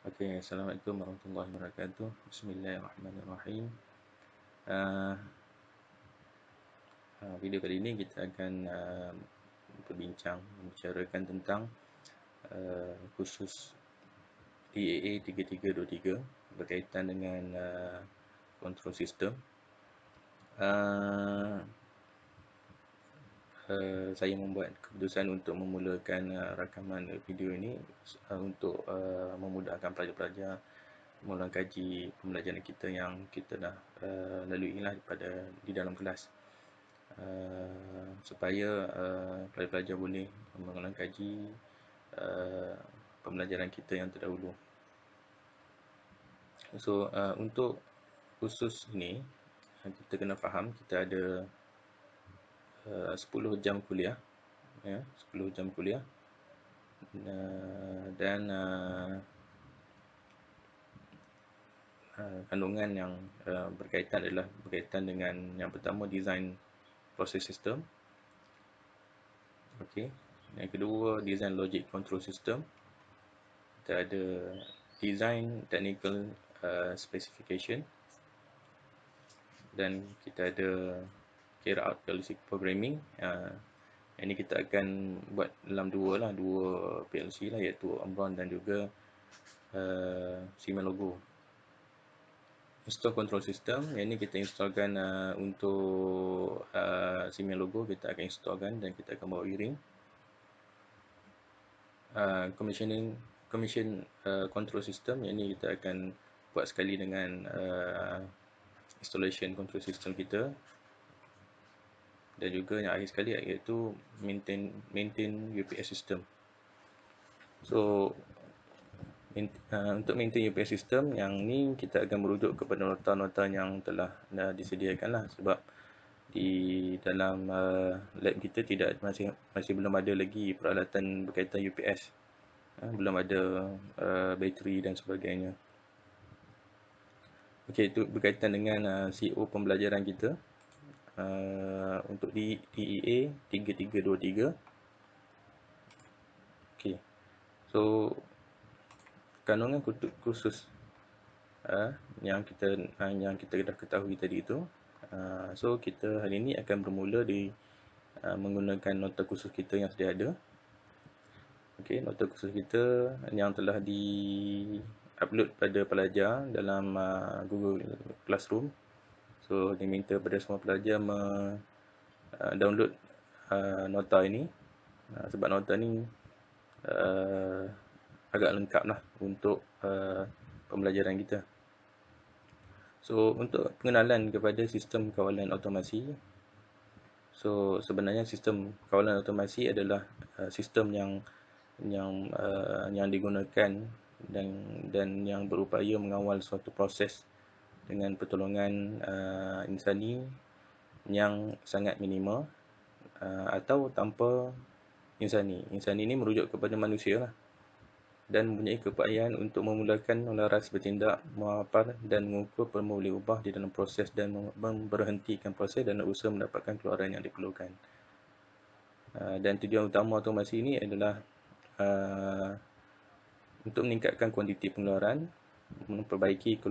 Okey, Assalamualaikum warahmatullahi wabarakatuh. Bismillahirrahmanirrahim. Uh, Video kali ini kita akan membicarakan tentang khusus DAA 3323 berkaitan dengan control system. Saya membuat keputusan untuk memulakan rakaman video ini untuk memudahkan pelajar-pelajar mula kaji pembelajaran kita yang kita dah lalui lah di dalam kelas, supaya pelajar-pelajar boleh mengulang kaji pembelajaran kita yang terdahulu. So untuk khusus ini kita kena faham kita ada 10 jam kuliah, 10 jam kuliah, dan kandungan yang berkaitan adalah berkaitan dengan yang pertama, design process system. Okey, yang kedua, design logic control system. Kita ada design technical specification, dan kita ada carry out PLC programming. Ini kita akan buat dalam dua PLC lah, iaitu Omron dan juga Siemens Logo. Install control system, yang ini kita installkan untuk Siemens Logo, kita akan installkan dan kita akan bawa wiring. Commission control system, yang ini kita akan buat sekali dengan installation control system kita, dan juga yang akhir sekali iaitu maintain UPS system. So untuk maintain UPS system yang ni kita akan merujuk kepada nota-nota yang telah disediakan lah, sebab di dalam lab kita masih belum ada lagi peralatan berkaitan UPS, belum ada bateri dan sebagainya. Okey, itu berkaitan dengan CO pembelajaran kita untuk DEA 3323. Okey, so kandungan khusus yang kita dah ketahui tadi itu. So kita hari ini akan bermula menggunakan nota khusus kita yang sedia ada. Okey, nota khusus kita yang telah di-upload pada pelajar dalam Google Classroom. So diminta pada semua pelajar download nota ini, sebab nota ni agak lengkap lah untuk pembelajaran kita. So untuk pengenalan kepada sistem kawalan automasi. So sebenarnya sistem kawalan automasi adalah sistem yang digunakan dan yang berupaya mengawal suatu proses dengan pertolongan insani yang sangat minima atau tanpa insani. Insani ini merujuk kepada manusia lah, dan mempunyai keupayaan untuk memulakan, melaras, bertindak, memapar dan mengukur perma boleh ubah di dalam proses dan memberhentikan proses dan usaha mendapatkan keluaran yang diperlukan. Dan tujuan utama automasi ini adalah untuk meningkatkan kuantiti pengeluaran, memperbaiki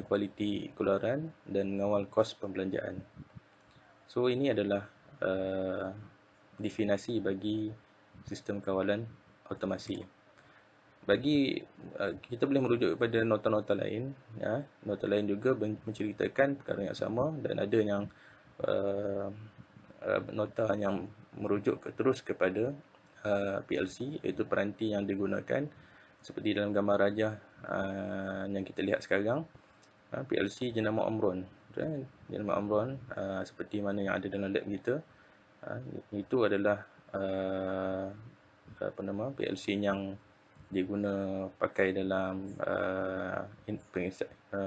kualiti keluaran dan mengawal kos pembelanjaan. So ini adalah definisi bagi sistem kawalan automasi. Kita boleh merujuk kepada nota-nota lain, nota lain juga menceritakan perkara yang sama, dan ada yang nota yang merujuk terus kepada PLC, iaitu peranti yang digunakan seperti dalam gambar rajah yang kita lihat sekarang. PLC jenama Omron, jenama Omron, seperti mana yang ada dalam lab kita. Itu adalah PLC yang diguna pakai dalam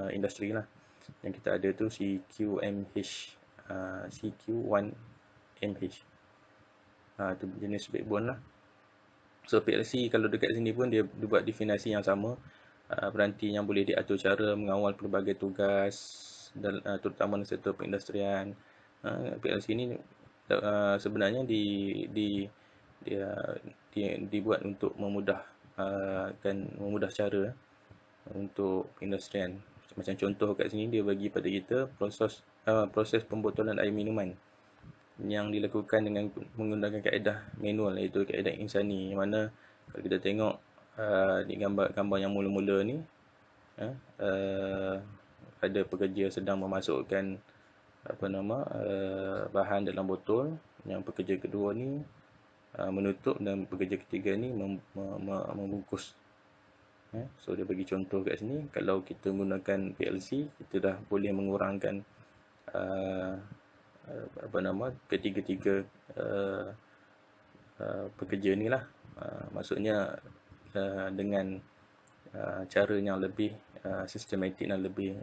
industri lah. Yang kita ada tu CQ1MH. Itu jenis backbone lah. So PLC kalau dekat sini pun dia buat definisi yang sama, peranti yang boleh diatur cara mengawal pelbagai tugas, terutama dalam sektor perindustrian. PLC ini sebenarnya dibuat untuk memudah cara untuk industrian. Macam contoh kat sini dia bagi pada kita proses pembotolan air minuman yang dilakukan dengan menggunakan kaedah manual, iaitu kaedah insani. Yang mana kalau kita tengok di gambar yang mula-mula ni, ada pekerja sedang memasukkan bahan dalam botol. Yang pekerja kedua ni menutup, dan pekerja ketiga ni membungkus. So dia bagi contoh kat sini, kalau kita menggunakan PLC, kita dah boleh mengurangkan ketiga-tiga pekerja ni lah. Maksudnya dengan cara yang lebih sistematik dan lebih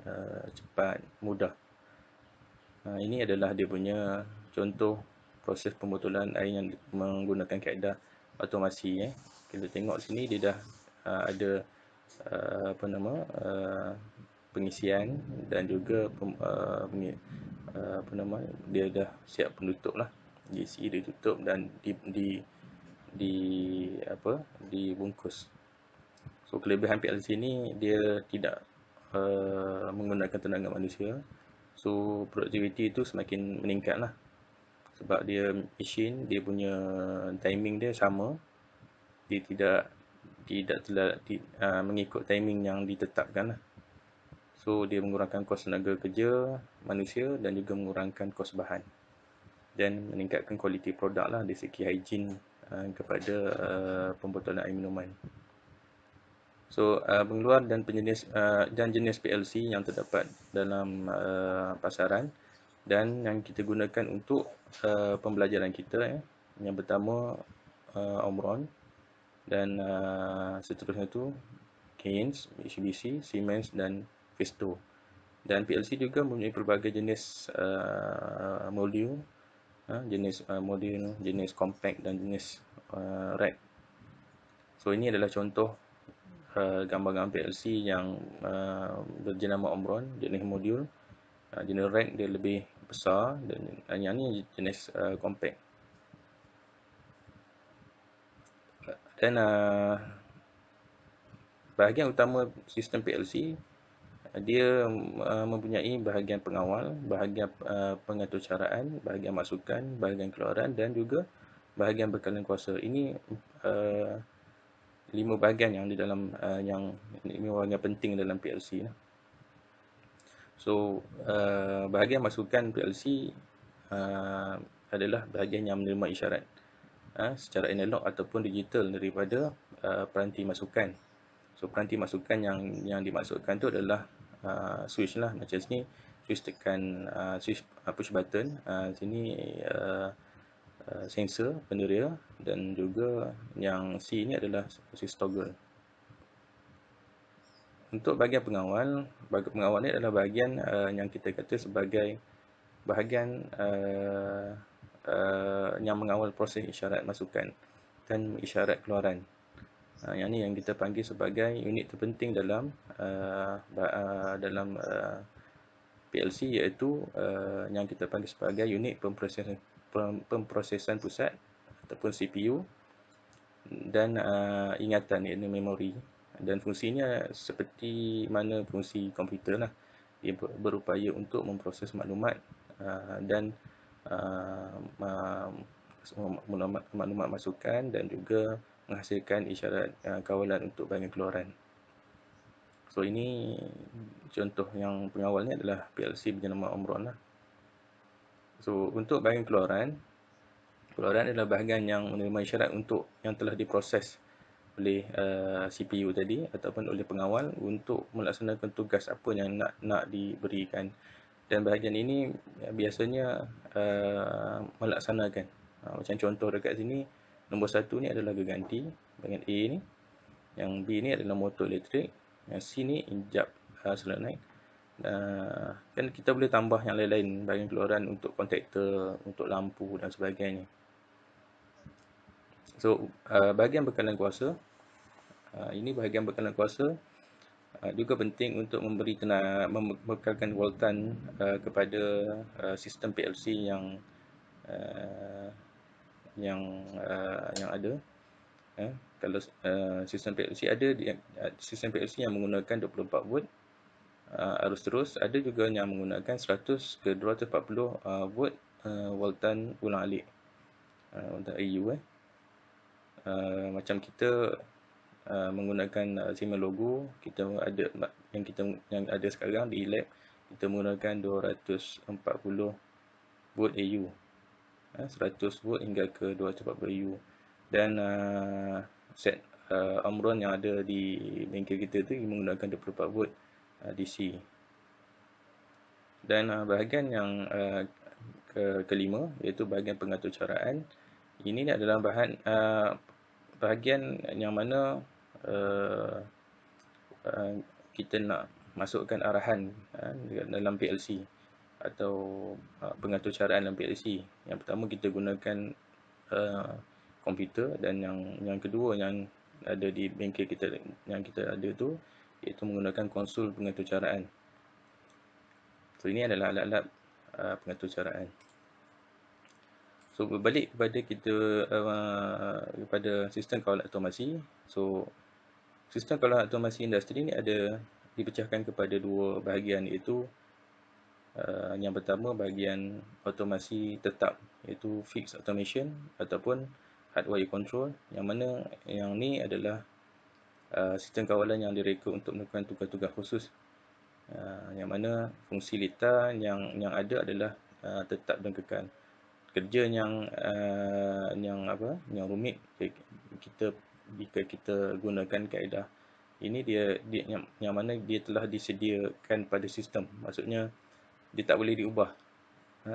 cepat, mudah. Ini adalah dia punya contoh proses pembotolan air yang menggunakan kaedah automasi. Kita tengok sini dia dah ada pengisian, dan juga dia dah siap penutup lah. Diisi, ditutup dan dibungkus. So kelebihan PLC ni dia tidak menggunakan tenaga manusia. So produktiviti itu semakin meningkat lah. Sebab dia mesin, dia punya timing dia sama. Dia tidak mengikut timing yang ditetapkan lah. So dia mengurangkan kos tenaga kerja manusia dan juga mengurangkan kos bahan, dan meningkatkan kualiti produk lah dari segi hygiene kepada pembotolan air minuman. So pengeluar dan jenis PLC yang terdapat dalam pasaran dan yang kita gunakan untuk pembelajaran kita. Yang pertama Omron, dan seterusnya tu Keynes, Mitsubishi, Siemens dan Festo. Dan PLC juga mempunyai pelbagai jenis modul, jenis compact dan jenis rack. So ini adalah contoh gambar-gambar PLC yang berjenama Omron, jenis modul. Jenis rack dia lebih besar, dan yang ni jenis compact. Dan bahagian utama sistem PLC, dia mempunyai bahagian pengawal, bahagian pengatur caraan, bahagian masukan, bahagian keluaran, dan juga bahagian bekalan kuasa. Ini 5 bahagian yang di dalam yang 5 bahagian penting dalam PLC. So bahagian masukan PLC adalah bahagian yang menerima isyarat secara analog ataupun digital daripada peranti masukan. So peranti masukan yang dimaksudkan tu adalah switch lah. Macam sini switch tekan switch push button, sini sensor penderia, dan juga yang C ni adalah switch toggle. Untuk bahagian pengawal ni adalah bahagian yang kita kata sebagai bahagian yang mengawal proses isyarat masukan dan isyarat keluaran. Yang ni yang kita panggil sebagai unit terpenting dalam PLC, iaitu yang kita panggil sebagai unit pemprosesan pusat ataupun CPU, dan ingatan, iaitu memori. Dan fungsinya seperti mana fungsi komputer lah. Dia berupaya untuk memproses maklumat dan maklumat masukan, dan juga menghasilkan isyarat kawalan untuk bahagian keluaran. So ini contoh yang pengawalnya adalah PLC bernama Omron lah. So untuk bahagian keluaran adalah bahagian yang menerima isyarat untuk yang telah diproses oleh CPU tadi ataupun oleh pengawal untuk melaksanakan tugas apa yang nak diberikan. Dan bahagian ini biasanya melaksanakan. Macam contoh dekat sini, nombor 1 ni adalah gerganti, bahagian A ni. Yang B ni adalah motor elektrik. Yang C ni injap solenoid. Kan kita boleh tambah yang lain-lain, bahagian keluaran untuk kontaktor, untuk lampu dan sebagainya. So bahagian bekalan kuasa, ini bahagian bekalan kuasa juga penting untuk membekalkan voltan kepada sistem PLC yang ada. Kalau sistem PLC sistem PLC yang menggunakan 24 volt arus terus, ada juga yang menggunakan 100 ke 240 volt voltan ulang alik untuk AU. Macam kita menggunakan Siemens logo, kita ada yang ada sekarang di lab, kita menggunakan 240 volt AU, 100 volt hingga ke 240 AU. Dan set Omron yang ada di bengkel kita tu menggunakan 24 volt DC. Dan bahagian yang kelima, iaitu bahagian pengatur caraan. Ini adalah bahagian yang mana kita nak masukkan arahan dalam PLC atau pengatur caraan dalam PLC. Yang pertama, kita gunakan komputer, dan yang kedua yang ada di bengkel kita yang kita ada tu, iaitu menggunakan konsul pengatur caraan. So ini adalah alat-alat pengatur caraan. So berbalik kepada kepada sistem kawalan automasi. So sistem kawalan automasi industri ni dipecahkan kepada dua bahagian, iaitu yang pertama bahagian automasi tetap, iaitu fixed automation ataupun hardware control, yang mana yang ni adalah sistem kawalan yang direka untuk melakukan tugas-tugas khusus, yang mana fungsi litar yang ada adalah tetap dan kekal. Kerja yang rumit, jika kita gunakan kaedah ini, dia yang mana dia telah disediakan pada sistem, maksudnya dia tak boleh diubah.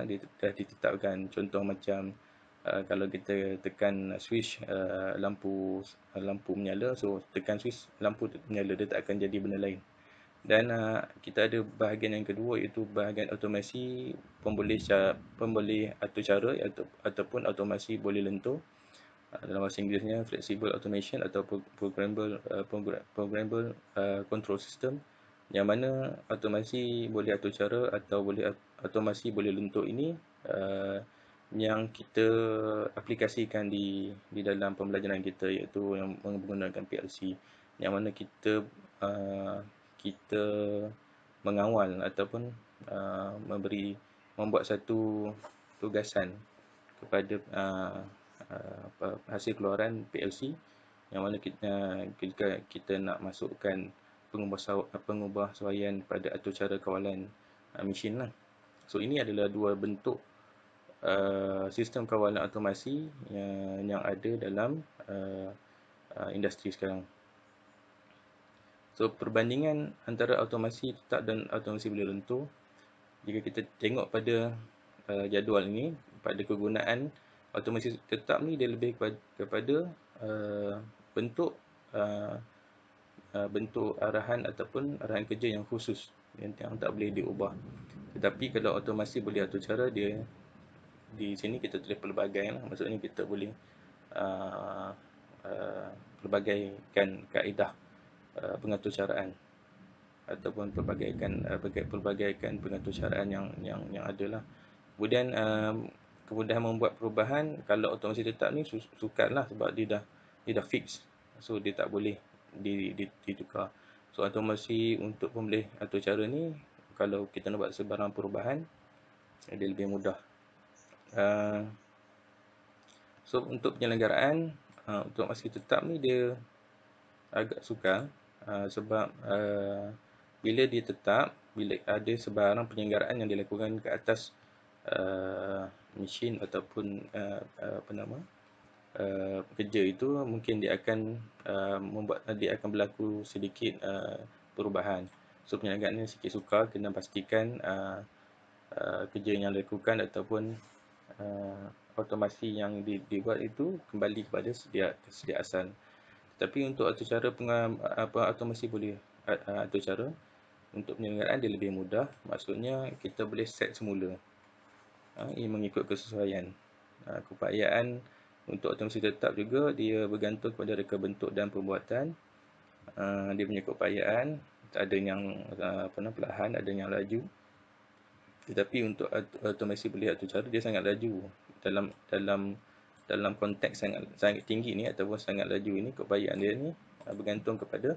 Dia dah ditetapkan. Contoh macam kalau kita tekan switch, lampu menyala, so tekan switch, lampu menyala, dia tak akan jadi benda lain. Dan kita ada bahagian yang kedua, iaitu bahagian automasi pemboleh atur cara ataupun automasi boleh lentur. Dalam bahasa Inggerisnya flexible automation atau programmable control system, yang mana automasi boleh atur cara atau automasi boleh lentur ini yang kita aplikasikan di dalam pembelajaran kita, iaitu yang menggunakan PLC, yang mana kita mengawal ataupun membuat satu tugasan kepada hasil keluaran PLC, yang mana kita nak masukkan pengubahsuaian pada atur cara kawalan mesin lah. So ini adalah dua bentuk sistem kawalan automasi yang ada dalam industri sekarang. So perbandingan antara automasi tetap dan automasi boleh lentur, jika kita tengok pada jadual ini, pada kegunaan automasi tetap ni, dia lebih kepada bentuk arahan ataupun arahan kerja yang khusus yang tak boleh diubah. Tetapi kalau automasi boleh atur cara, dia di sini kita tulis pelbagai lah. Maksudnya kita boleh pelbagaikan kaedah pengatur caraan ataupun pelbagaikan pengatur caraan yang ada lah. Kemudian kemudahan membuat perubahan. Kalau automasi tetap ni sukarlah, sebab dia dah fix, so dia tak boleh ditukar. So automasi untuk pemboleh atur cara ni, kalau kita nak buat sebarang perubahan, dia lebih mudah. So untuk penyelenggaraan untuk automasi tetap ni, dia agak sukar, sebab bila dia tetap, bila ada sebarang penyelenggaraan yang dilakukan ke atas mesin ataupun kerja itu, mungkin dia akan berlaku sedikit perubahan. So penyelenggaraan ni sikit sukar, kena pastikan kerja yang dilakukan ataupun automasi yang dibuat itu kembali kepada sedia asal. Tapi untuk atur cara automasi boleh atur cara, untuk penyelenggaraan dia lebih mudah. Maksudnya kita boleh set semula, ia mengikut kesesuaian. Keupayaan untuk automasi tetap juga, dia bergantung kepada reka bentuk dan pembuatan. Dia punya keupayaan, ada yang perlahan, ada yang laju. Tetapi untuk automasi boleh atur cara, dia sangat laju dalam dalam konteks sangat tinggi ni ataupun sangat laju ini, keupayaan dia ni bergantung kepada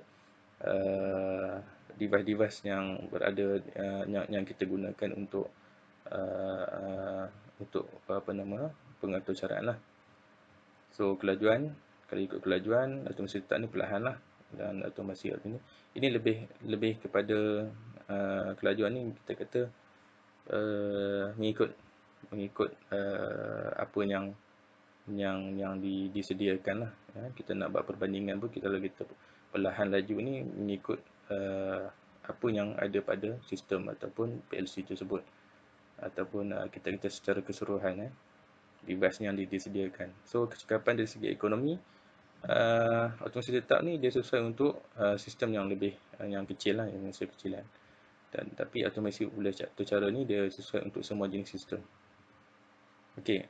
device-device yang berada yang kita gunakan untuk pengaturcaraan lah. So kelajuan, kalau ikut kelajuan, automasi tetap ni perlahan lah, dan automasi ini lebih kepada kelajuan ni kita kata mengikut apa yang disediakan lah. Kita nak buat perbandingan pun kalau kita perlahan laju ni mengikut apa yang ada pada sistem ataupun PLC tersebut, ataupun kita secara keseluruhan device yang disediakan. So kecekapan dari segi ekonomi, automasi tetap ni dia sesuai untuk sistem yang lebih yang kecil lah, yang kecilan. Tapi automasi boleh atur cara ni dia sesuai untuk semua jenis sistem. Okey,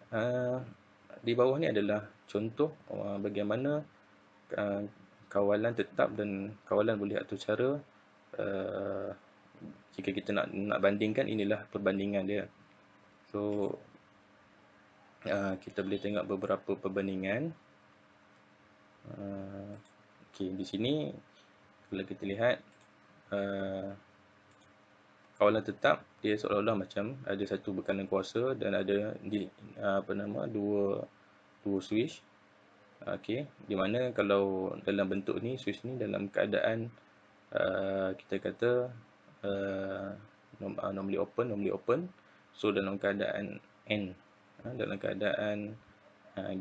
di bawah ni adalah contoh bagaimana kawalan tetap dan kawalan boleh atur cara. Jika kita nak bandingkan, inilah perbandingan dia. So kita boleh tengok beberapa perbandingan. Okey, di sini kalau kita lihat kawalan tetap dia seolah-olah macam ada satu bekalan kuasa dan ada dua switch. Okey, di mana kalau dalam bentuk ni, switch ni dalam keadaan kita kata normally open. So dalam keadaan N, dalam keadaan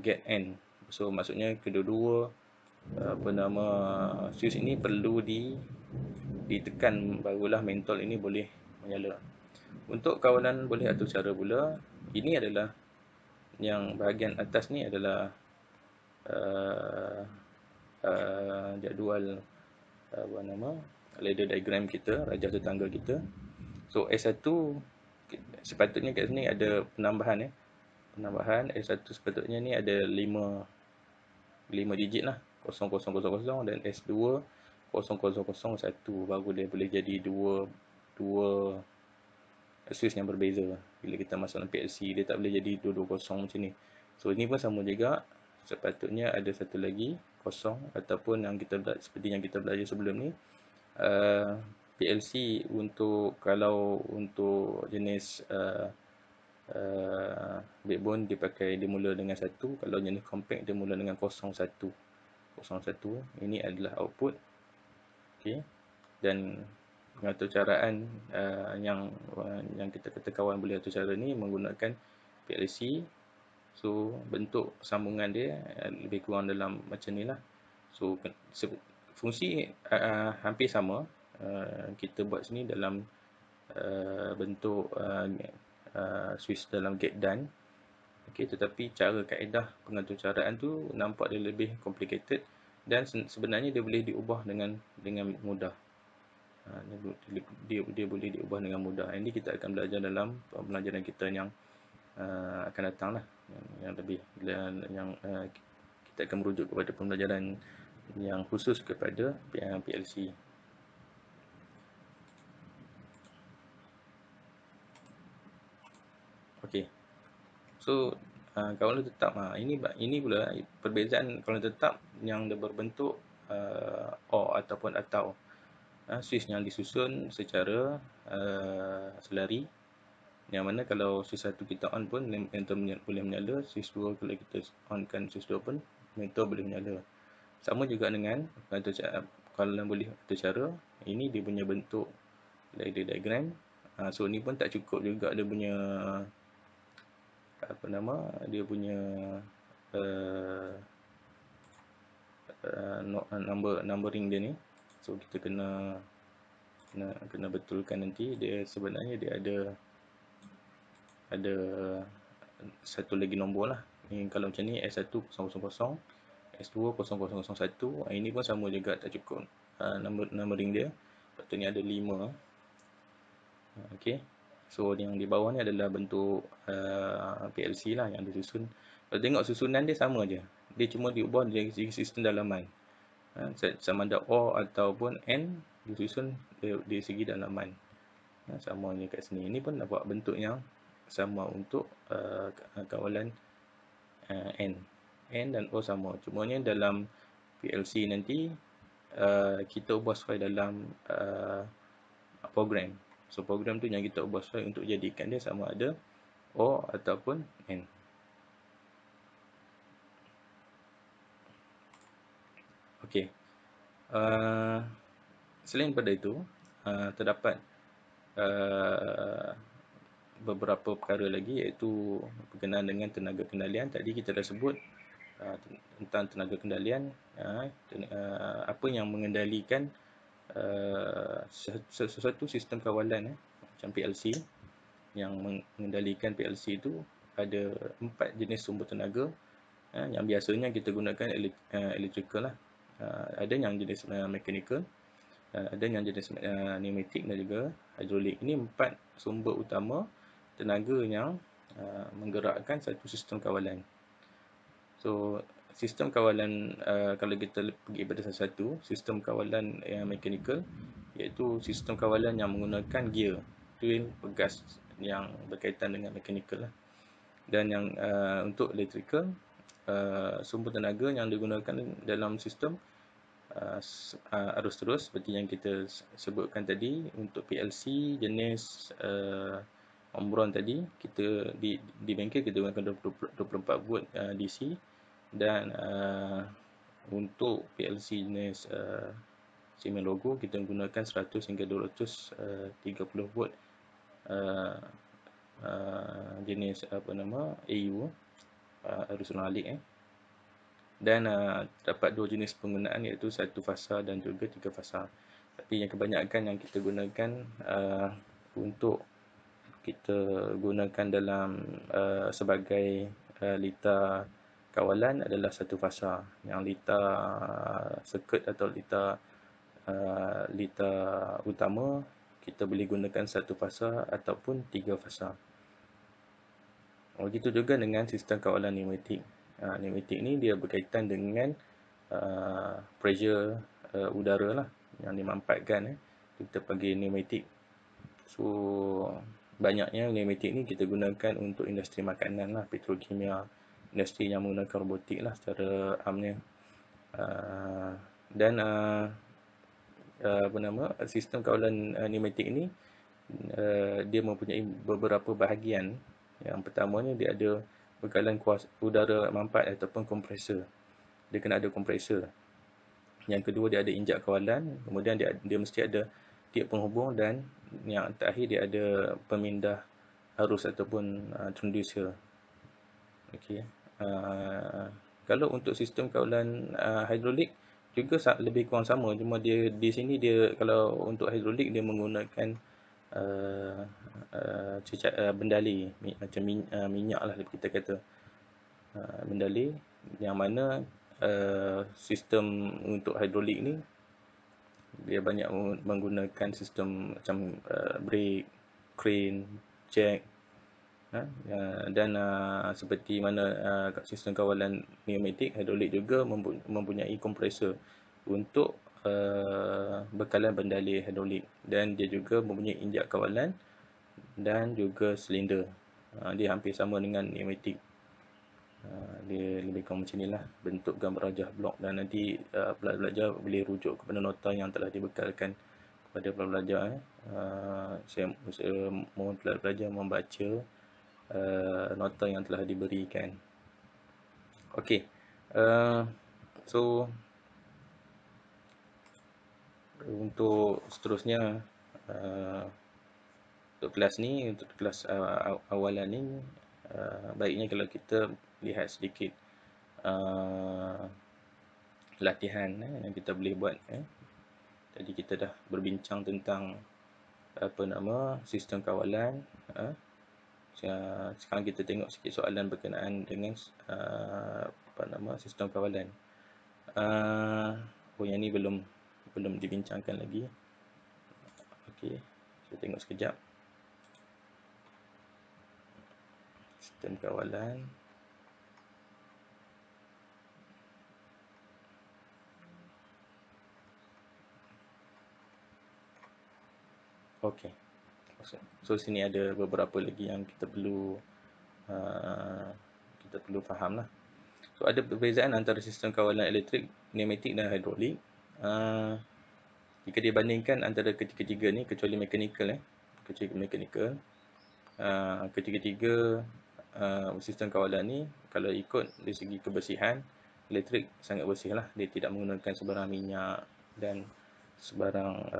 get N. So maksudnya kedua-dua switch ini perlu ditekan barulah mentol ini boleh menyala. Untuk kawalan boleh atur cara pula, ini adalah yang bahagian atas ni adalah jadual ladder diagram kita, rajah tetangga kita. So S1 sepatutnya kat sini ada penambahan S1 sepatutnya ni ada 5 digit lah, 0000, dan S2 0001, baru dia boleh jadi dua switch yang berbeza. Bila kita masuk dalam PLC, dia tak boleh jadi 220 macam ni. So ini pun sama juga, sepatutnya ada satu lagi kosong, ataupun seperti yang kita belajar sebelum ni, PLC kalau untuk jenis backbone dia mula dengan 1, kalau jenis compact dia mula dengan 01. Ini adalah output. Okey, dan pengaturcaraan yang kita kata kawan boleh atur cara ni menggunakan PLC. So bentuk sambungan dia lebih kurang dalam macam ni lah. So fungsi hampir sama. Kita buat sini dalam bentuk switch dalam gate dan. Okey, tetapi cara kaedah pengaturcaraan tu nampak dia lebih complicated, dan sebenarnya dia boleh diubah dengan mudah. Dia boleh diubah dengan mudah. Ini kita akan belajar dalam pembelajaran kita yang akan datang lah, yang kita akan merujuk kepada pembelajaran yang khusus kepada PLC. Okey, so kawalan tetap, ini pula perbezaan kawalan tetap yang dia berbentuk OR ataupun atau. Switch yang disusun secara selari, yang mana kalau switch 1 kita on pun mentor boleh menyala, switch 2 kalau kita onkan switch 2 pun mentor boleh menyala. Sama juga dengan kalau boleh atur cara, ini dia punya bentuk ladder diagram. So ni pun tak cukup juga dia punya numbering dia ni. So kita kena betulkan nanti. Dia sebenarnya dia ada satu lagi nombor lah. Ni kalau macam ni S1 000, S2 0001. Ini pun sama juga tak cukup numbering dia. Patutnya ada 5. Okey. So yang di bawah ni adalah bentuk PLC lah yang disusun. Kalau tengok susunan dia sama je. Dia cuma diubah dari segi sistem dalaman. Sama ada OR ataupun N disusun dari segi dalaman. Sama je kat sini. Ini pun nampak bentuk yang sama untuk kawalan N dan O sama. Cumanya dalam PLC nanti kita ubah sesuai dalam program. So program tu yang kita ubah sesuai untuk jadikan dia sama ada O ataupun N. Okey. Selain pada itu, terdapat beberapa perkara lagi, iaitu berkenaan dengan tenaga kendalian. Tadi kita dah sebut tentang tenaga kendalian, apa yang mengendalikan sesuatu sistem kawalan macam PLC. Yang mengendalikan PLC itu ada 4 jenis sumber tenaga, yang biasanya kita gunakan electrical lah. Ada yang jenis mechanical, ada yang jenis pneumatik dan juga hidrolik. Ini 4 sumber utama tenaga yang menggerakkan satu sistem kawalan. So sistem kawalan, kalau kita pergi pada satu-satu, sistem kawalan yang mechanical iaitu sistem kawalan yang menggunakan gear, wheel, pegas yang berkaitan dengan mechanical lah. Dan yang untuk electrical, sumber tenaga yang digunakan dalam sistem arus terus seperti yang kita sebutkan tadi. Untuk PLC jenis Omron tadi, kita di bengkel kita gunakan 24 volt DC, dan untuk PLC jenis Siemens Logo kita gunakan 100 hingga 230 volt jenis AU, arus alik. Dan dapat 2 jenis penggunaan, iaitu 1 fasa dan juga 3 fasa. Tapi yang kebanyakan yang kita gunakan untuk kita gunakan dalam sebagai litar kawalan adalah 1 fasa. Yang litar circuit atau litar utama kita boleh gunakan 1 fasa ataupun 3 fasa. Begitu juga dengan sistem kawalan pneumatik. Pneumatik ni dia berkaitan dengan pressure udara lah yang dimanfaatkan kita panggil pneumatik. So banyaknya pneumatik ni kita gunakan untuk industri makanan lah, petrokimia, industri yang menggunakan robotik lah secara amnya. Dan sistem kawalan pneumatik ni dia mempunyai beberapa bahagian. Yang pertamanya dia ada bekalan udara manfaat ataupun kompresor. Dia kena ada kompresor. Yang kedua dia ada injak kawalan, kemudian dia mesti ada tiap penghubung, dan yang terakhir dia ada pemindah arus ataupun transducer. Okey. Kalau untuk sistem kawalan hidrolik juga lebih kurang sama, cuma dia di sini dia kalau untuk hidrolik dia menggunakan bendali macam minyak lah kita kata, bendali, yang mana sistem untuk hidrolik ni dia banyak menggunakan sistem macam brake, crane, jack, dan seperti mana sistem kawalan pneumatik, hidrolik juga mempunyai kompresor untuk bekalan bendali hidrolik, dan dia juga mempunyai injak kawalan dan juga silinder. Dia hampir sama dengan pneumatik. Dia lebih kurang macam inilah bentuk gambar rajah blok, dan nanti pelajar boleh rujuk kepada nota yang telah dibekalkan kepada pelajar. Saya mohon pelajar membaca nota yang telah diberikan. Okey. So untuk seterusnya, untuk kelas ni, untuk kelas awalan ni, baiknya kalau kita lihat sedikit latihan yang kita boleh buat. Tadi kita dah berbincang tentang sistem kawalan. Sekarang kita tengok sikit soalan berkenaan dengan sistem kawalan. Yang ni belum dibincangkan lagi. Okey, saya tengok sekejap. Sistem kawalan. Okey. So sini ada beberapa lagi yang kita perlu faham lah. So ada perbezaan antara sistem kawalan elektrik, pneumatik dan hidrolik. Jika dibandingkan antara ketiga-tiga ni, kecuali mechanical ketiga-tiga sistem kawalan ni, kalau ikut dari segi kebersihan, elektrik sangat bersih lah. Dia tidak menggunakan sebarang minyak dan sebarang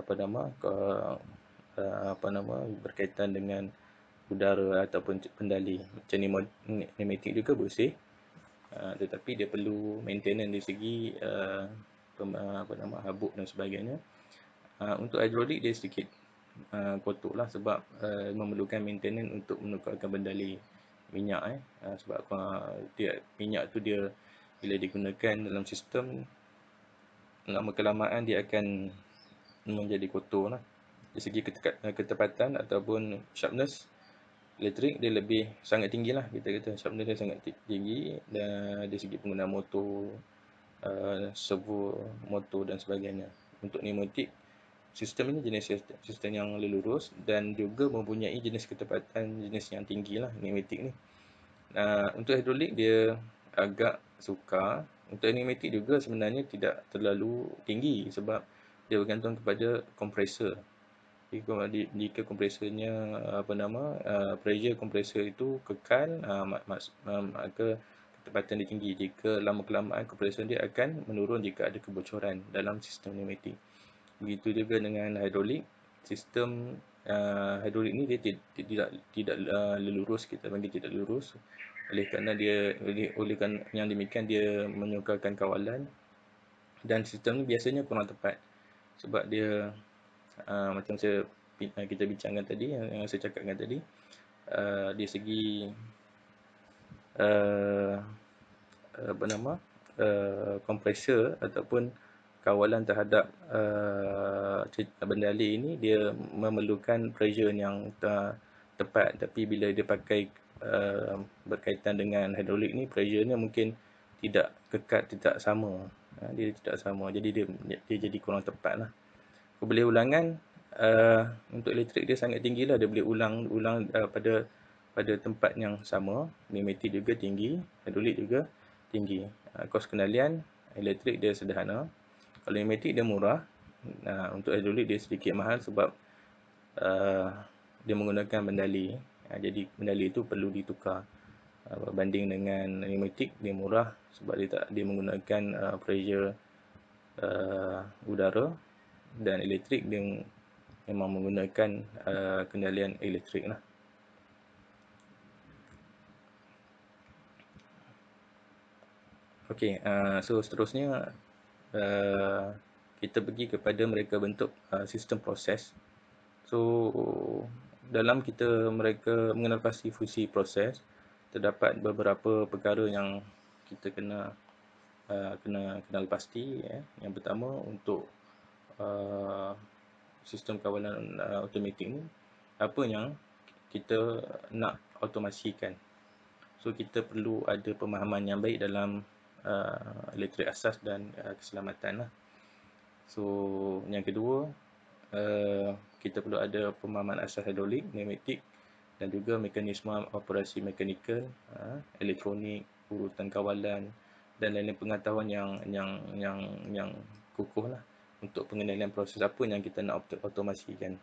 berkaitan dengan udara ataupun pendali. Macam pneumatik juga bersih, tetapi dia perlu maintenance dari segi habuk dan sebagainya. Untuk hidrolik dia sedikit kotor lah, sebab memerlukan maintenance untuk menukarkan pendali minyak. Sebab minyak tu dia bila digunakan dalam sistem, lama kelamaan dia akan menjadi kotor lah. Dari segi ketepatan ataupun sharpness, elektrik dia lebih sangat tinggi lah, kita kata sharpness dia sangat tinggi. Dan dari segi penggunaan motor, servo motor dan sebagainya. Untuk pneumatik, sistem ini jenis sistem yang lurus dan juga mempunyai jenis ketepatan jenis yang tinggi lah pneumatik ni. Untuk hidrolik dia agak sukar. Untuk pneumatik juga sebenarnya tidak terlalu tinggi, sebab dia bergantung kepada kompresor. Jika kompresornya pressure kompresor itu kekal, maka ketepatan dia tinggi. Jika lama kelamaan kompresor dia akan menurun jika ada kebocoran dalam sistem pneumatik. Begitu juga dengan hidrolik. Sistem hidrolik ni dia tidak lurus, kita panggil tidak lurus. Oleh kerana yang demikian dia menyukarkan kawalan, dan sistem ni biasanya kurang tepat, sebab dia macam kita bincangkan tadi, yang saya cakapkan tadi, dari segi kompresor ataupun kawalan terhadap bendali ini, dia memerlukan pressure yang tepat. Tapi bila dia pakai berkaitan dengan hidrolik ni, pressure-nya mungkin tidak kekal, tidak sama. Dia tidak sama, jadi dia jadi kurang tepat lah. Boleh ulangan untuk elektrik dia sangat tinggi lah. Dia boleh ulang pada tempat yang sama. Pneumatik juga tinggi, hidrolik juga tinggi. Kos kendalian elektrik dia sederhana. Kalau pneumatik dia murah. Untuk hidrolik dia sedikit mahal sebab dia menggunakan bendali. Jadi bendali itu perlu ditukar. Berbanding dengan pneumatik, dia murah sebab dia menggunakan pressure udara. Dan elektrik dia memang menggunakan kendalian elektrik lah. Okey, so seterusnya kita pergi kepada mereka bentuk sistem proses. So dalam mereka mengenal pasti fungsi proses, terdapat beberapa perkara yang kita kena kenal pasti. Yang pertama, untuk sistem kawalan automatik ni, apa yang kita nak automasikan. So kita perlu ada pemahaman yang baik dalam elektrik asas dan keselamatan lah. So yang kedua, kita perlu ada pemahaman asas hidrolik, pneumatik dan juga mekanisme operasi mekanikal, elektronik, urutan kawalan dan lain-lain pengetahuan yang kukuh lah untuk pengendalian proses apa yang kita nak automasikan.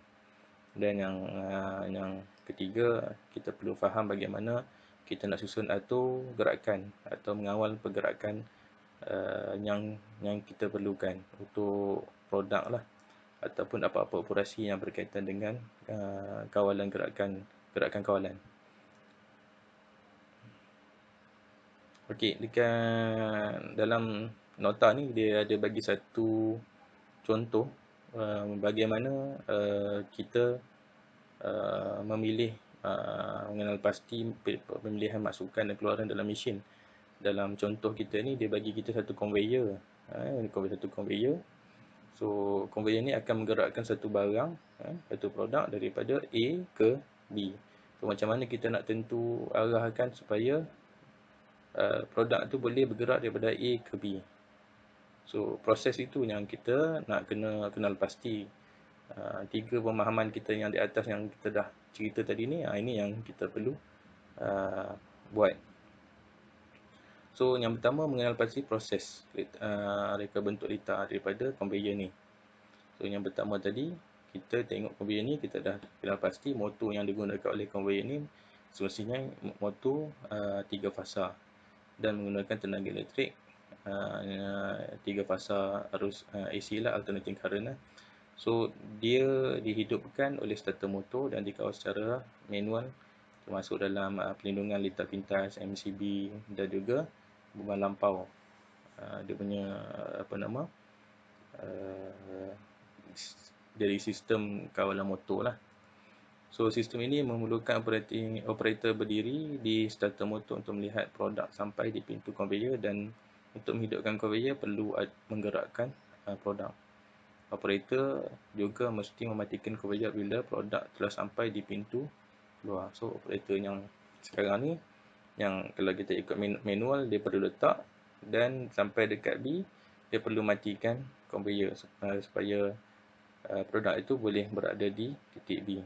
Dan yang ketiga, kita perlu faham bagaimana kita nak susun atau gerakan atau mengawal pergerakan yang kita perlukan untuk produk lah, ataupun apa-apa operasi yang berkaitan dengan kawalan gerakan kawalan. Okey, dekat dalam nota ni dia ada bagi satu contoh bagaimana kita memilih mengenal pasti pemilihan masukan dan keluaran dalam mesin. Dalam contoh kita ni, dia bagi kita satu conveyor. Satu conveyor. So conveyor ni akan menggerakkan satu barang, satu produk daripada A ke B. So macam mana kita nak tentu arahkan supaya produk tu boleh bergerak daripada A ke B. So proses itu yang kita nak kena kenal pasti. Tiga pemahaman kita yang di atas yang kita dah cerita tadi ni, ini yang kita perlu buat. So yang pertama mengenal pasti proses reka bentuk litar daripada conveyor ni. So yang pertama tadi kita tengok conveyor ni, kita dah kenal pasti motor yang digunakan oleh conveyor ni semestinya motor 3 fasa dan menggunakan tenaga elektrik 3 fasa arus AC lah, alternating current lah. So dia dihidupkan oleh starter motor dan dikawal secara manual, termasuk dalam pelindungan litar pintas, MCB dan juga beban lampau. Dia punya dari sistem kawalan motor lah. So sistem ini memerlukan operator berdiri di starter motor untuk melihat produk sampai di pintu conveyor, dan untuk menghidupkan conveyor perlu menggerakkan produk. Operator juga mesti mematikan conveyor bila produk telah sampai di pintu keluar. So operator yang sekarang ni, yang kalau kita ikut manual, dia perlu letak, dan sampai dekat B dia perlu matikan conveyor supaya produk itu boleh berada di titik B.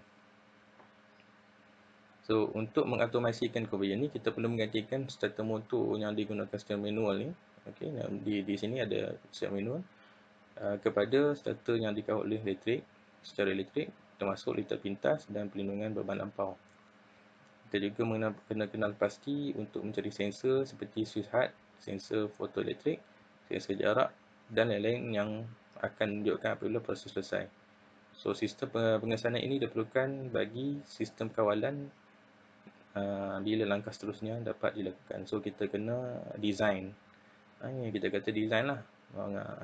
So untuk mengautomasikan conveyor ni, kita perlu menggantikan starter motor yang digunakan secara manual ni. Okey, di sini ada secara manual kepada starter yang dikawal oleh secara elektrik, termasuk litar pintas dan pelindungan beban lampau. Kita juga kena kenal pasti untuk mencari sensor seperti switch head, sensor fotoelektrik, sensor jarak dan lain-lain yang akan menunjukkan apabila proses selesai. So sistem pengesanan ini diperlukan bagi sistem kawalan bila langkah seterusnya dapat dilakukan. So kita kena design. Ini kita kata design lah.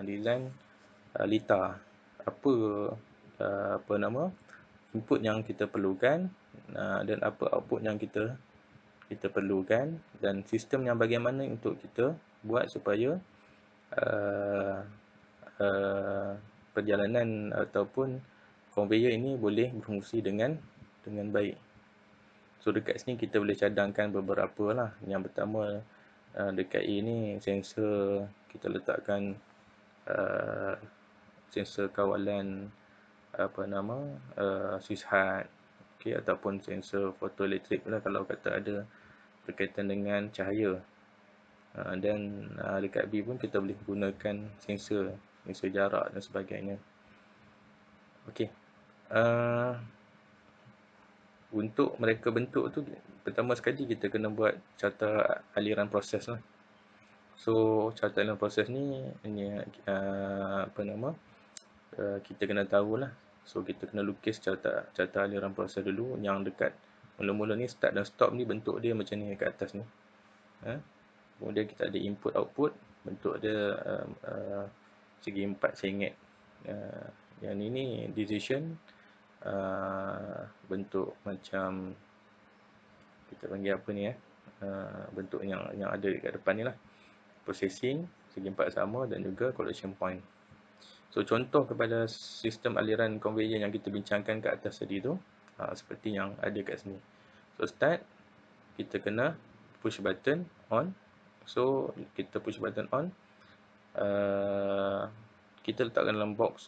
Design litar. Apa nama input yang kita perlukan dan apa output yang kita perlukan, dan sistem yang bagaimana untuk kita buat supaya perjalanan ataupun conveyor ini boleh berfungsi dengan baik. So dekat sini kita boleh cadangkan beberapa lah. Yang pertama dekat A ni sensor, kita letakkan sensor kawalan switch head, okay, ataupun sensor fotoelektrik lah kalau kata ada berkaitan dengan cahaya. Dan dekat B pun kita boleh gunakan sensor jarak dan sebagainya. Okey. Untuk mereka bentuk tu, pertama sekali kita kena buat carta aliran proses lah. So carta aliran proses ni kita kena tahulah. So kita kena lukis carta aliran proses dulu. Yang dekat mula-mula ni, start dan stop ni, bentuk dia macam ni kat atas ni. Kemudian kita ada input output, bentuk dia segi 4 sengit. Yang ni decision, bentuk macam kita panggil apa ni bentuk yang ada dekat depan ni lah. Processing segi 4 sama, dan juga collection point. So contoh kepada sistem aliran conveyor yang kita bincangkan kat atas tadi tu, seperti yang ada kat sini. So start, kita kena push button on. So kita push button on, kita letakkan dalam box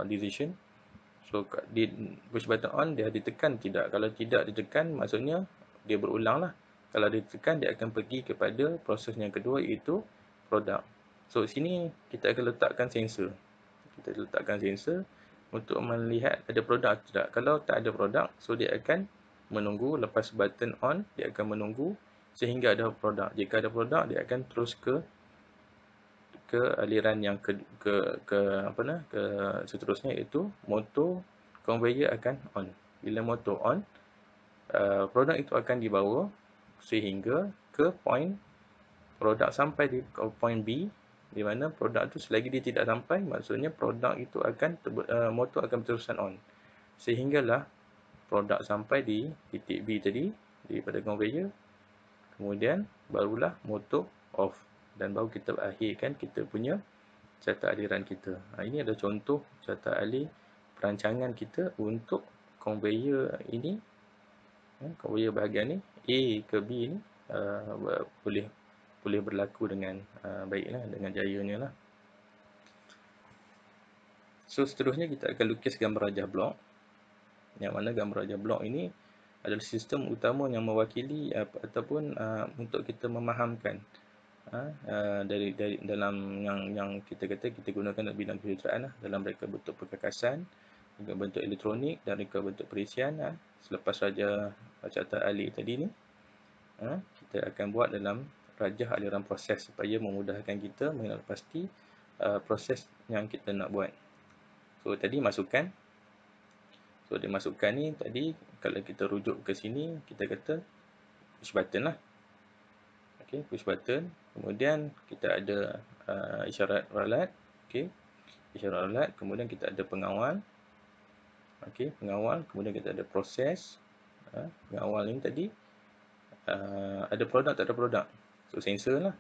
decision. So di push button on, dia ditekan tidak. Kalau tidak ditekan, maksudnya dia berulang lah. Kalau ditekan, dia akan pergi kepada proses yang kedua, iaitu produk. So sini kita akan letakkan sensor. Kita letakkan sensor untuk melihat ada produk atau tidak. Kalau tak ada produk, so dia akan menunggu. Lepas button on, dia akan menunggu sehingga ada produk. Jika ada produk, dia akan terus ke aliran yang ke seterusnya, iaitu motor conveyor akan on. Bila motor on, produk itu akan dibawa sehingga ke point produk sampai di point B, di mana produk itu selagi dia tidak sampai, maksudnya produk itu akan motor akan berterusan on, sehinggalah produk sampai di titik B tadi daripada conveyor. Kemudian barulah motor off, dan baru kita akhirkan kita punya carta aliran kita. Ini adalah contoh carta alir perancangan kita untuk conveyor ini. Conveyor bahagian ni, A ke B ni boleh berlaku dengan baiklah, dengan jayanya lah. So seterusnya kita akan lukis gambar rajah blok, yang mana gambar rajah blok ini adalah sistem utama yang mewakili ataupun untuk kita memahamkan dari dalam yang kita kata kita gunakan bidang kejuruteraan dalam reka bentuk perkakasan, reka bentuk elektronik dan reka bentuk perisian. Selepas rajah carta ahli tadi ni, kita akan buat dalam rajah aliran proses supaya memudahkan kita mengenal pasti proses yang kita nak buat. So tadi masukkan. So dia masukkan ni tadi kalau kita rujuk ke sini kita kata push button lah. Okey, push button. Kemudian kita ada isyarat ralat. Okey. Isyarat ralat, kemudian kita ada pengawal. Okey, pengawal, kemudian kita ada proses. Pengawal ni tadi ada produk tak ada produk. So sensor lah.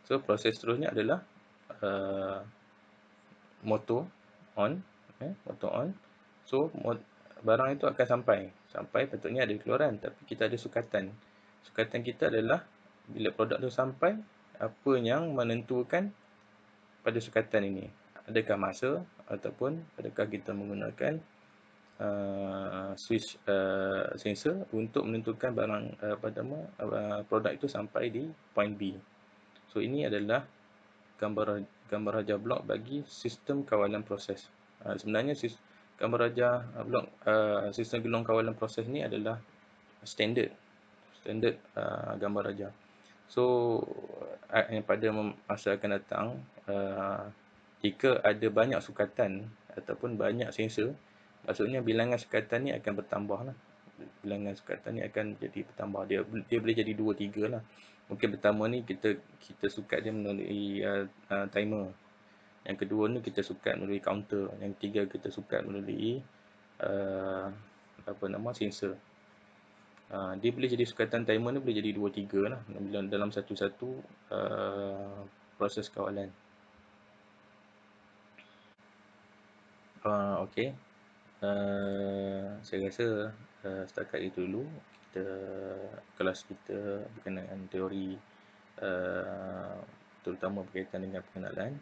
So proses seterusnya adalah motor on, motor on. So barang itu akan sampai patutnya ada keluaran, tapi kita ada sukatan. Sukatan kita adalah bila produk tu sampai, apa yang menentukan pada sukatan ini? Adakah masa ataupun adakah kita menggunakan switch sensor untuk menentukan barang produk itu sampai di point B. So ini adalah gambar rajah blok bagi sistem kawalan proses. Sebenarnya gambar rajah blok sistem gelong kawalan proses ni adalah standard gambar rajah. So pada masa akan datang, jika ada banyak sukatan ataupun banyak sensor, maksudnya bilangan sukatan ni akan bertambah lah. Bilangan sukatan ni akan jadi bertambah. Dia boleh jadi 2, 3 lah. Mungkin pertama ni kita sukat dia melalui timer. Yang kedua ni kita sukat melalui counter. Yang ketiga kita sukat melalui sensor. Dia boleh jadi sukatan timer ni boleh jadi 2, 3 lah dalam satu-satu proses kawalan. Okey. Saya rasa setakat itu dulu kelas kita berkenaan teori terutama berkaitan dengan pengenalan.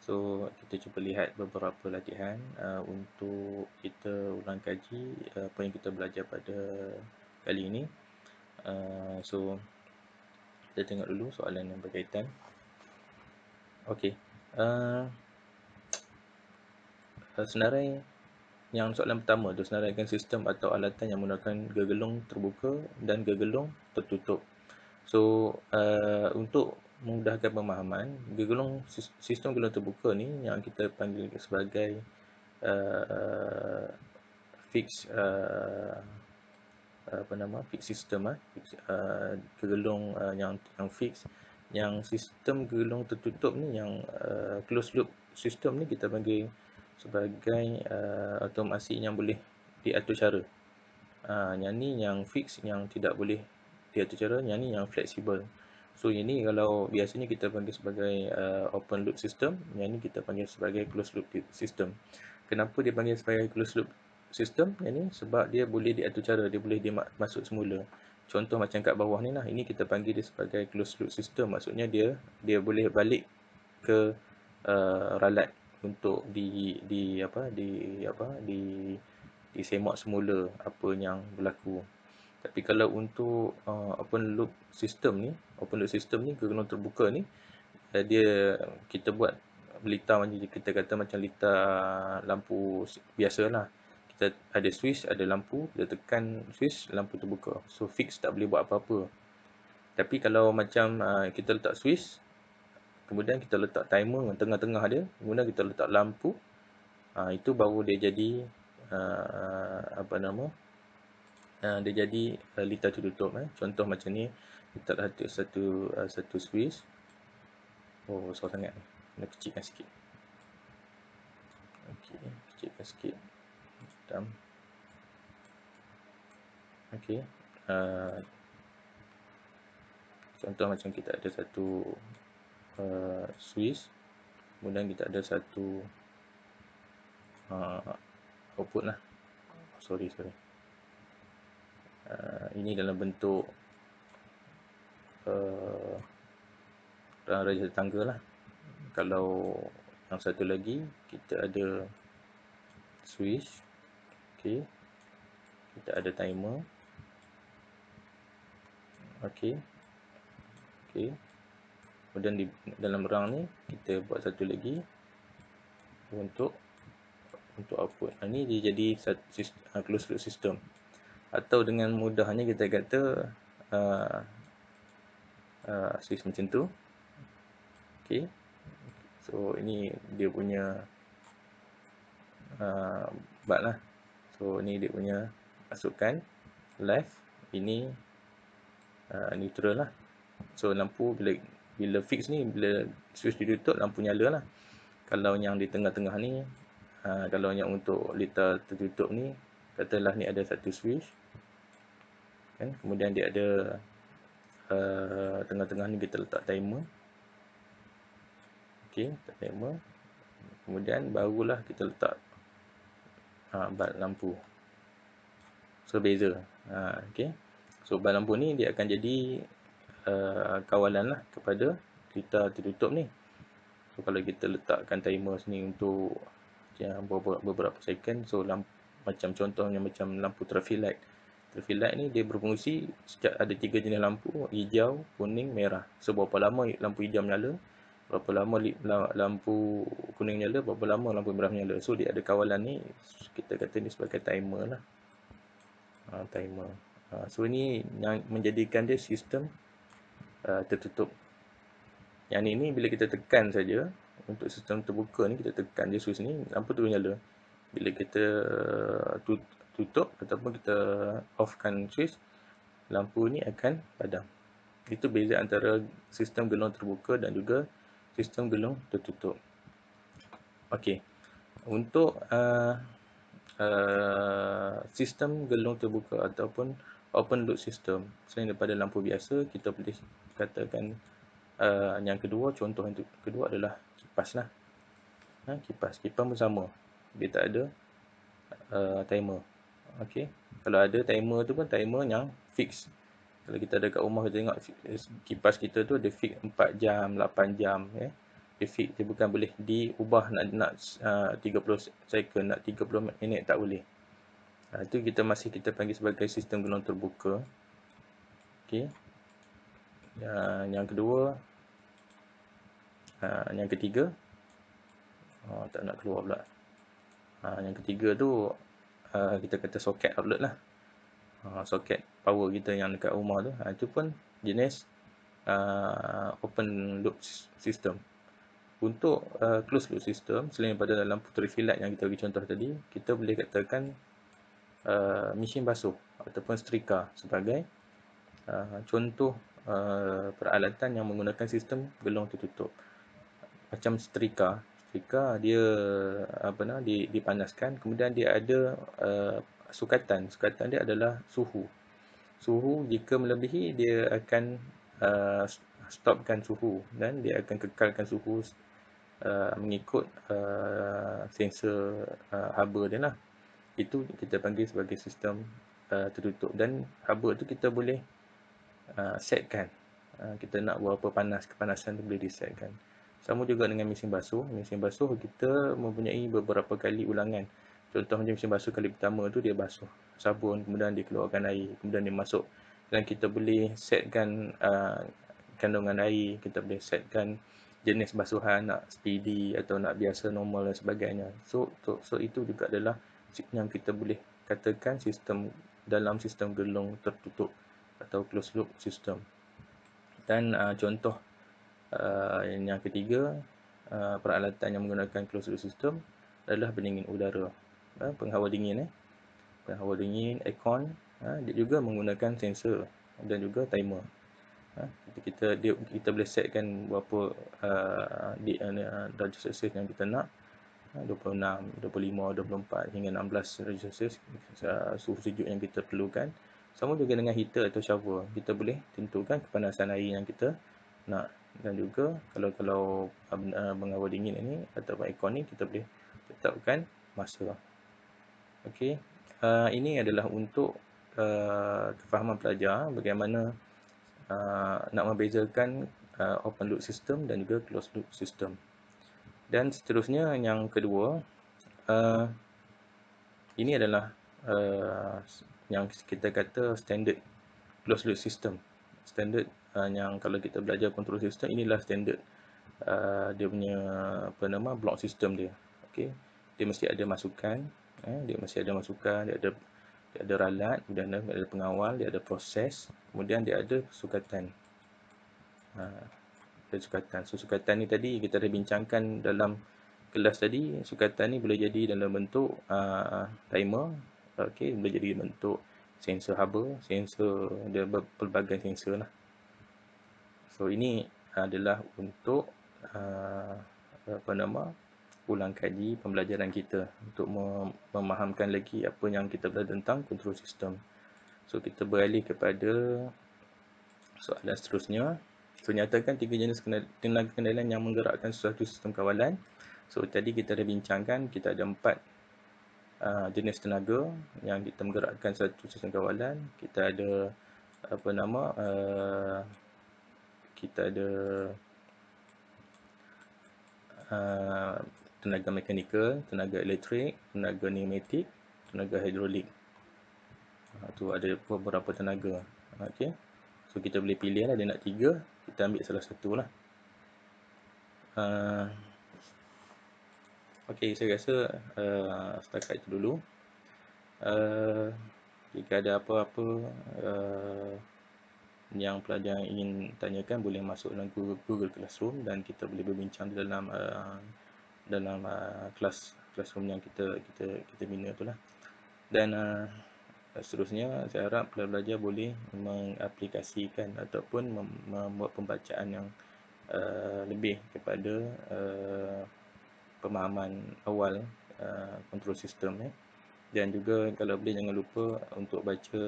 So kita cuba lihat beberapa latihan untuk kita ulang kaji apa yang kita belajar pada kali ini. So kita tengok dulu soalan yang berkaitan. Okey. Senarai yang soalan pertama tu, senaraikan sistem atau alatan yang menggunakan gegelung terbuka dan gegelung tertutup. So untuk memudahkan pemahaman, sistem gegelung terbuka ni yang kita panggil sebagai fixed fixed system, gegelung yang fix. Yang sistem gegelung tertutup ni, yang closed loop system ni kita panggil sebagai automasi yang boleh diatur cara. Yang ni yang fix, yang tidak boleh diatur cara. Yang ni yang fleksibel. So yang ni kalau biasanya kita panggil sebagai open loop system, yang ni kita panggil sebagai closed loop system. Kenapa dia panggil sebagai closed loop system? Yang ni sebab dia boleh diatur cara, dia boleh masuk semula. Contoh macam kat bawah ni lah, ini kita panggil dia sebagai closed loop system. Maksudnya dia boleh balik ke ralat untuk disemak semula apa yang berlaku. Tapi kalau untuk open loop system ni gegelung terbuka ni, kita buat litar macam kita kata macam litar lampu biasalah. Kita ada switch, ada lampu, kita tekan switch, lampu terbuka. So fix, tak boleh buat apa-apa. Tapi kalau macam kita letak switch, kemudian kita letak timer tengah-tengah dia, kemudian kita letak lampu, itu baru dia jadi dia jadi litar tertutup. Contoh macam ni, kita letak satu switch. Oh, besar sangat ni, kena kecilkan sikit. Okey, kecilkan sikit. Okey. Contoh macam kita ada satu switch, kemudian kita ada satu output lah. Sorry. Ini dalam bentuk raja tangga lah. Kalau yang satu lagi kita ada switch, okey, kita ada timer, okey, Kemudian di dalam rang ni kita buat satu lagi untuk output. Ini dia jadi closed loop system. Atau dengan mudahnya kita kata switch macam tu. Okay. So ini dia punya bug lah. So ni dia punya masukkan left, ini neutral lah. So lampu bila fix ni, bila switch ditutup, lampu nyala lah. Kalau yang di tengah-tengah ni, kalau yang untuk litar tertutup ni, katalah ni ada satu switch kan, kemudian dia ada tengah-tengah ni kita letak timer. Okey, timer. Kemudian barulah kita letak bulb lampu. So beza. Okey. So bulb lampu ni dia akan jadi kawalan lah kepada litar tertutup ni. So kalau kita letakkan timer sini untuk beberapa second, so macam contohnya macam lampu traffic light. Traffic light ni dia berfungsi ada 3 jenis lampu, hijau, kuning, merah. So berapa lama lampu hijau nyala, berapa lama lampu kuning nyala, berapa lama lampu merah nyala. So dia ada kawalan ni, kita kata ni sebagai timer lah. Timer. So ini yang menjadikan dia sistem tertutup. Yang ni bila kita tekan saja, untuk sistem terbuka ni kita tekan je switch ni, lampu tu nyala. Bila kita tutup ataupun kita offkan switch, lampu ni akan padam. Itu beza antara sistem gelung terbuka dan juga sistem gelung tertutup. Okey. Untuk sistem gelung terbuka ataupun open loop system, selain daripada lampu biasa, kita boleh katakan yang kedua, contoh yang kedua adalah kipas lah. Kipas pun sama, dia tak ada timer. Okey, kalau ada timer tu pun timer yang fix. Kalau kita ada kat rumah, kita tengok kipas kita tu dia fix 4 jam, 8 jam, dia fix, dia bukan boleh diubah nak 30 second, nak 30 minit, tak boleh. Itu kita panggil sebagai sistem gelung terbuka. Okey. Yang kedua, yang ketiga, tak nak keluar pula. Yang ketiga tu kita kata soket outlet lah. Soket power kita yang dekat rumah tu, itu pun jenis open loop system. Untuk closed loop system, selain daripada lampu traffic light yang kita bagi contoh tadi, kita boleh katakan mesin basuh ataupun setrika sebagai contoh peralatan yang menggunakan sistem gelung tertutup. Macam setrika dia dipanaskan, kemudian dia ada sukatan dia adalah suhu jika melebihi dia akan stopkan suhu, dan dia akan kekalkan suhu mengikut sensor haba dia lah. Itu kita panggil sebagai sistem tertutup, dan haba tu kita boleh setkan. Kita nak berapa panas, kepanasan tu boleh disetkan. Sama juga dengan mesin basuh. Mesin basuh kita mempunyai beberapa kali ulangan. Contoh macam mesin basuh kali pertama tu dia basuh sabun, kemudian dikeluarkan air, kemudian dia masuk. Dan kita boleh setkan kandungan air, kita boleh setkan jenis basuhan, nak speedy atau nak biasa, normal dan sebagainya. So itu juga adalah yang kita boleh katakan dalam sistem gelung tertutup atau closed loop system. Dan contoh yang ketiga, peralatan yang menggunakan closed loop system adalah pendingin udara, penghawa dingin, penghawa dingin, aircon. Dia juga menggunakan sensor dan juga timer. Kita boleh setkan berapa darjah Celsius yang kita nak, 26, 25, 24 hingga 16 darjah Celsius suhu sejuk yang kita perlukan. Sama juga dengan heater atau shower, kita boleh tentukan kepanasan air yang kita nak. Dan juga kalau penghawa dingin ini atau aircon ni, kita boleh tetapkan masa. Okey, ini adalah untuk kefahaman pelajar bagaimana nak membezakan open loop system dan juga closed loop system. Dan seterusnya, yang kedua, ini adalah yang kita kata standard closed loop system. Standard yang kalau kita belajar control system, inilah standard dia punya block system dia. Okey, dia mesti ada masukan, dia ada ralat, kemudian dia ada pengawal, dia ada proses, kemudian dia ada sukatan. Sukatan. So sukatan ni tadi kita dah bincangkan dalam kelas tadi. Sukatan ni boleh jadi dalam bentuk timer, okey, boleh jadi bentuk sensor haba, sensor, dia pelbagai sensor lah. So ini adalah untuk ulang kaji pembelajaran kita untuk memahamkan lagi apa yang kita belajar tentang control system. So kita beralih kepada soalan seterusnya. So nyatakan 3 jenis tenaga kendalian yang menggerakkan suatu sistem kawalan. So tadi kita dah bincangkan, kita ada 4 jenis tenaga yang kita menggerakkan satu sistem kawalan. Kita ada kita ada tenaga mekanikal, tenaga elektrik, tenaga pneumatik, tenaga hidrolik. Tu ada beberapa tenaga. Okey. So kita boleh pilih lah, dia nak 3, kita ambil salah satu lah. Okey, saya rasa setakat itu dulu. Jika ada apa-apa yang pelajar ingin tanyakan, boleh masuk dalam Google Classroom dan kita boleh berbincang dalam classroom yang kita bina tu lah. Dan seterusnya, saya harap pelajar boleh mengaplikasikan ataupun membuat pembacaan yang lebih kepada pemahaman awal control system dan juga kalau boleh jangan lupa untuk baca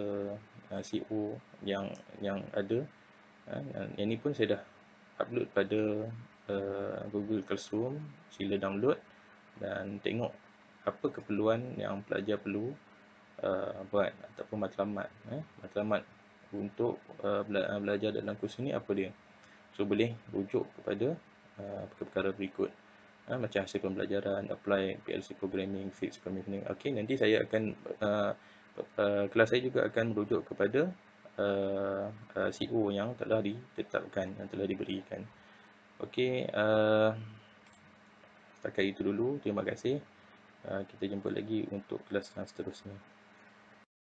CO yang ada. Yang ni pun saya dah upload pada Google Classroom. Sila download dan tengok apa keperluan yang pelajar perlu buat ataupun matlamat untuk belajar dalam kursus ni apa dia. So boleh rujuk kepada perkara-perkara berikut. Macam hasil pembelajaran, apply PLC programming, physics commissioning. Okey, nanti saya akan kelas saya juga akan merujuk kepada CO yang telah ditetapkan, yang telah diberikan. Okey, setakat itu dulu. Terima kasih. Kita jumpa lagi untuk kelas yang seterusnya.